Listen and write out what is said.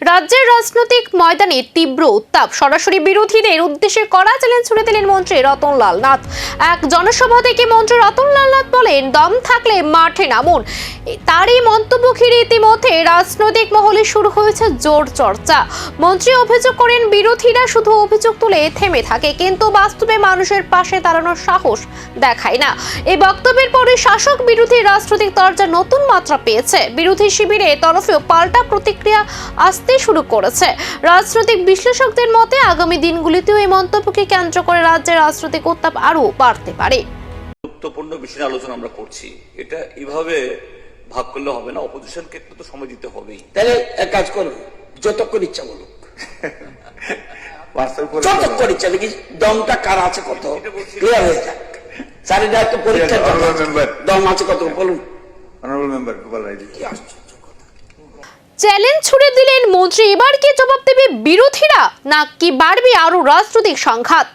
রাজ্যের রাজনৈতিক ময়দানে তীব্র উত্তাপ। সরাসরি বিরোধীদের উদ্দেশ্যে কড়া চ্যালেঞ্জ ছুড়ে দিলেন মন্ত্রী রতনলাল নাথ। এক জনসভা থেকে মন্ত্রী রতনলাল নাথ বলেন, দম থাকলে মাঠে নামুন। তারই মন্তব্য ঘিরে ইতিমধ্যে রাজনৈতিক মহলে শুরু হয়েছে জোর চর্চা। মন্ত্রী অভিযোগ করেন, বিরোধীরা শুধু অভিযোগ তুলে থেমে থাকে, কিন্তু বাস্তবে মানুষের পাশে দাঁড়ানোর সাহস দেখায় না। এই বক্তব্যের পরে শাসক বিরোধী রাজনৈতিক তরজা নতুন মাত্রা পেয়েছে। বিরোধী শিবিরের তরফেও পাল্টা প্রতিক্রিয়া আসতে শুরু করেছে। রাজনৈতিক বিশ্লেষকদের মতে আগামী দিনগুলিতেও এই মন্তব্যকে কেন্দ্র করে রাজ্যের রাজনৈতিক উত্তাপ আরো বাড়তে পারে। গুরুত্বপূর্ণ বিষয় আলোচনা আমরা করছি, এটা এভাবে ভাগ করলে হবে না, অপোজিশনকে একটু তো সময় দিতে হবেই। তাহলে এক কাজ করুন, যতক্ষণ ইচ্ছা বলুক, যতক্ষণ ইচ্ছা, দেখি দমটা কার আছে কত ক্লিয়ার হয়ে যাক। চারিটা একটা পরীক্ষা, দম আছে কত বলুন। চ্যালেঞ্জ ছুড়ে দিলেন মন্ত্রী। এবার কি জবাব দেবে বিরোধীরা, না কি বাড়বে আরো রাজনৈতিক সংঘাত?